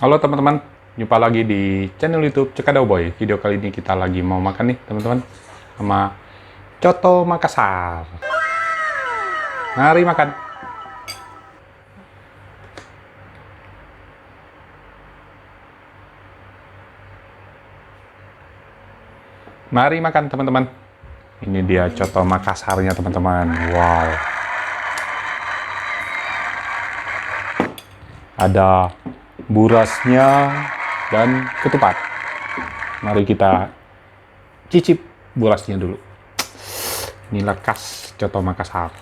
Halo teman-teman, jumpa lagi di channel YouTube Cekadau Boy. Video kali ini kita lagi mau makan nih teman-teman sama Coto Makassar. Mari makan. Mari makan teman-teman. Ini dia Coto Makassarnya teman-teman. Wow. Ada burasnya dan ketupat. Mari kita cicip burasnya dulu. Inilah khas Coto Makassar.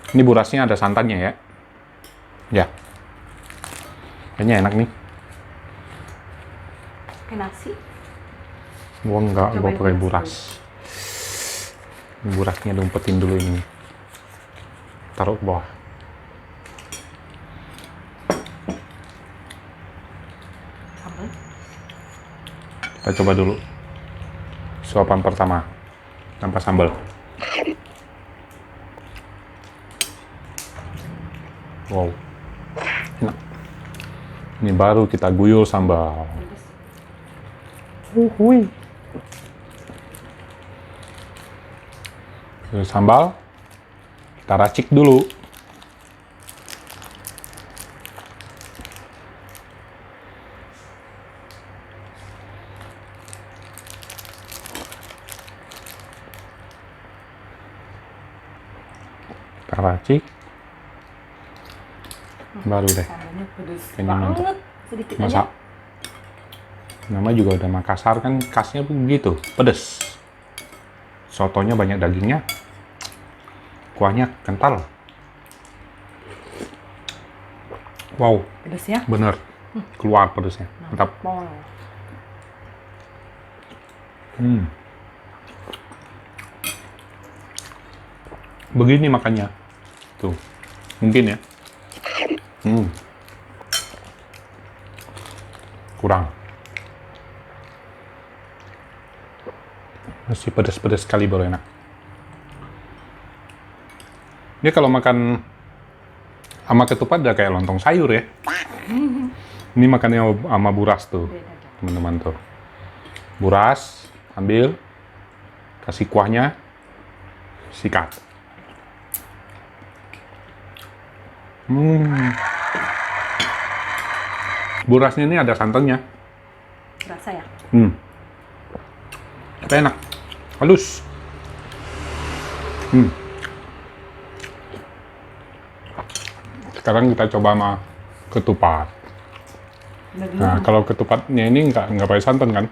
Ini burasnya ada santannya ya. Ya. Kayaknya enak nih. Pakai nasi. Gua enggak, gua Cobain pakai buras buras. Burasnya diumpetin dulu ini. Taruh ke bawah. Sambal. Kita coba dulu. Suapan pertama. Tanpa sambal. Wow. Enak. Ini baru kita guyur sambal. Hui. Sambal. Kita racik dulu. Kita racik. Baru deh. Sambalnya pedes Kayaknya mantap. banget. Sedikit Masa? aja. Nama juga udah Makassar kan khasnya begitu, pedes. Sotonya banyak dagingnya. Kuahnya kental. Wow, Pedes ya. bener. Keluar pedesnya. Mantap. Pol. Begini makannya. Tuh. Mungkin ya. Kurang. Masih pedas-pedas sekali baru enak. Dia kalau makan sama ketupat udah kayak lontong sayur ya. Ini makannya sama buras tuh, Beda dong. teman-teman tuh. Buras, ambil, kasih kuahnya, sikat. Burasnya ini ada santannya. Berasa ya? Tapi enak, halus. Sekarang kita coba sama ketupat. Nah, kalau ketupatnya ini nggak pakai santan kan?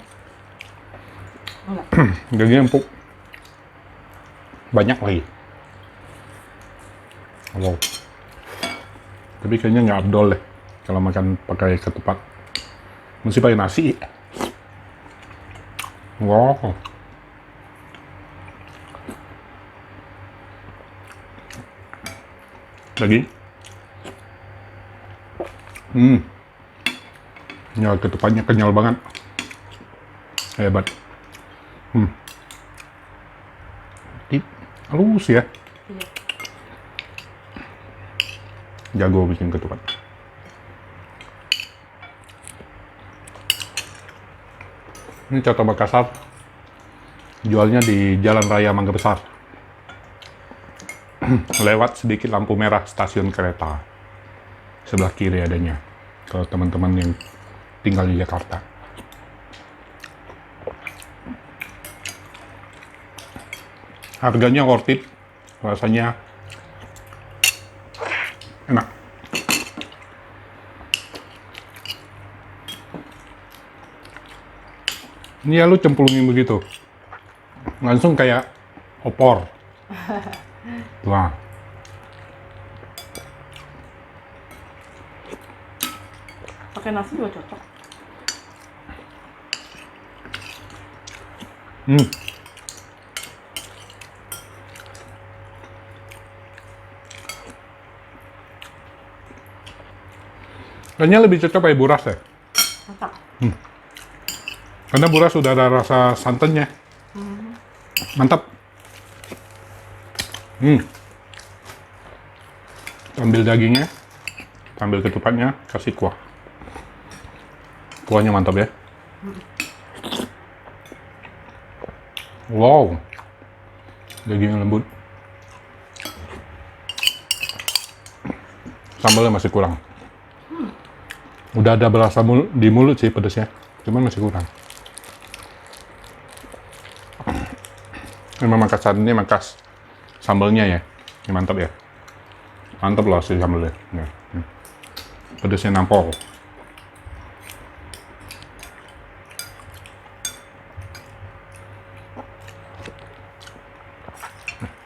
Enggak. Dagingnya empuk. Banyak lagi. Wow. Tapi kayaknya nggak abdol deh kalau makan pakai ketupat. Mesti pakai nasi. Wow. Daging. Ya, ketupatnya kenyal banget. Hebat. Halus ya. Iya. Jago bikin ketupat. Ini Coto Makassar. Jualnya di Jalan Raya Mangga Besar. Lewat sedikit lampu merah stasiun kereta. Sebelah kiri adanya. Kalau teman-teman yang tinggal di Jakarta. Harganya worth it. Rasanya enak. Ini ya lu cemplungin begitu. Langsung kayak opor. Wah. Pakai nasi juga cocok. Kayaknya lebih cocok pakai buras ya. Mantap. Karena buras sudah ada rasa santannya. Mantap. Ambil dagingnya, ambil ketupatnya, kasih kuah. Kuahnya mantap ya. Wow. Dagingnya lembut. Sambalnya masih kurang. Udah ada berasa di mulut sih pedasnya, cuman masih kurang. Memang Makassar ini makas sambalnya ya, ini mantap ya. Mantap loh sih sambalnya. Ya. Pedasnya nampol.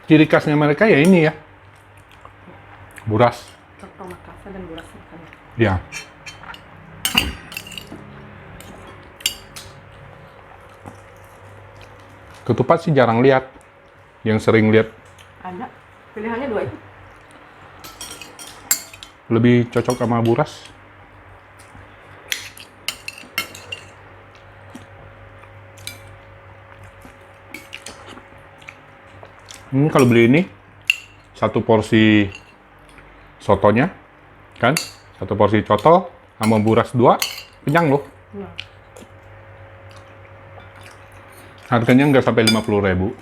Ciri khasnya mereka ya ini ya, buras. Coto Makassar dan buras ikan. Ya. Ketupat sih jarang lihat. Yang sering lihat Ada. Pilihannya 2 itu. lebih cocok sama buras. Ini kalau beli ini satu porsi sotonya, kan? Satu porsi coto sama buras 2, kenyang loh. Nah, Harganya nggak sampai 50.000.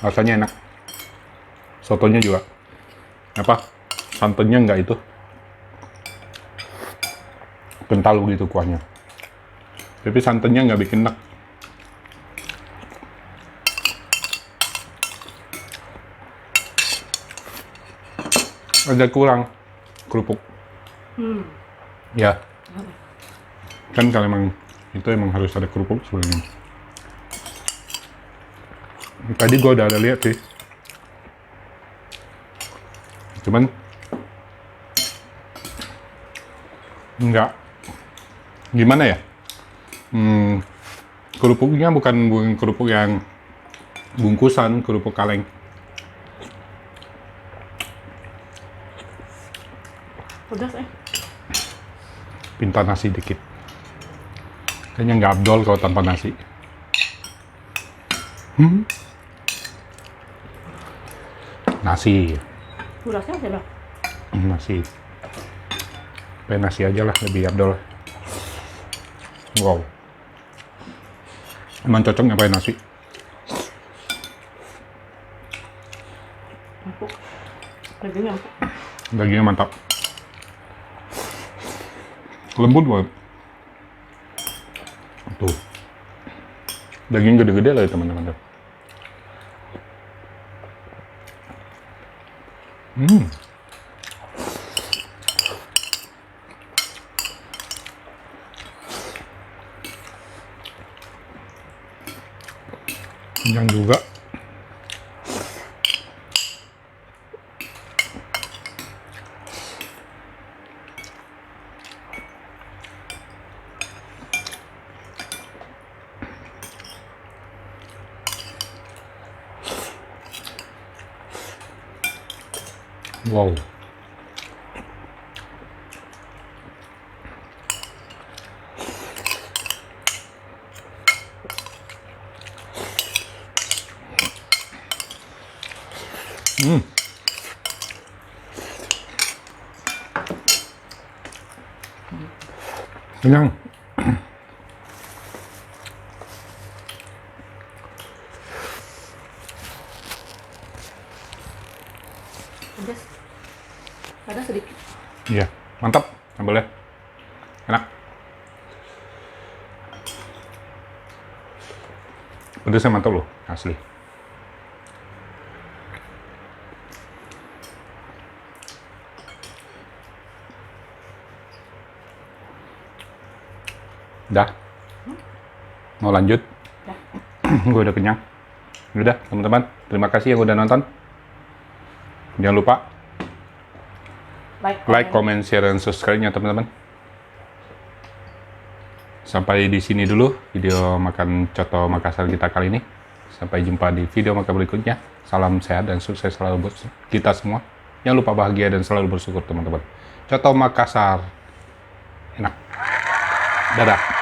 Rasanya enak. Sotonya juga. Apa? Santannya nggak itu. Kental gitu kuahnya. Tapi santannya nggak bikin enak. Ada kurang kerupuk. Ya. Kan kalau emang itu emang harus ada kerupuk sebenarnya. Tadi gua udah ada lihat sih. Cuman nggak gimana ya? Kerupuknya bukan kerupuk yang bungkusan, kerupuk kaleng. pedas Pinta nasi dikit. Kayaknya nggak abdol kalau tanpa nasi. Nasi. Burasnya masih ada. Nasi. Pakai nasi aja lah, lebih abdol. Wow. Emang cocok ngapain nasi? Empuk. Dagingnya empuk. Dagingnya mantap. Lembut banget. Tuh. Daging gede-gede lah ya teman-teman. Kenyang juga. Wow. Kenyang. Pedas. Ada sedikit. Iya, mantap sambalnya. Enak. Pedasnya mantap loh, asli. Udah? Mau lanjut? Dah. Gue udah kenyang. Udah, teman-teman. Terima kasih yang udah nonton. Jangan lupa like, comment, share, dan subscribe-nya, teman-teman. Sampai di sini dulu video makan coto Makassar kita kali ini. Sampai jumpa di video makan berikutnya. Salam sehat dan sukses selalu buat kita semua. Jangan lupa bahagia dan selalu bersyukur, teman-teman. Coto Makassar. Enak. Dadah.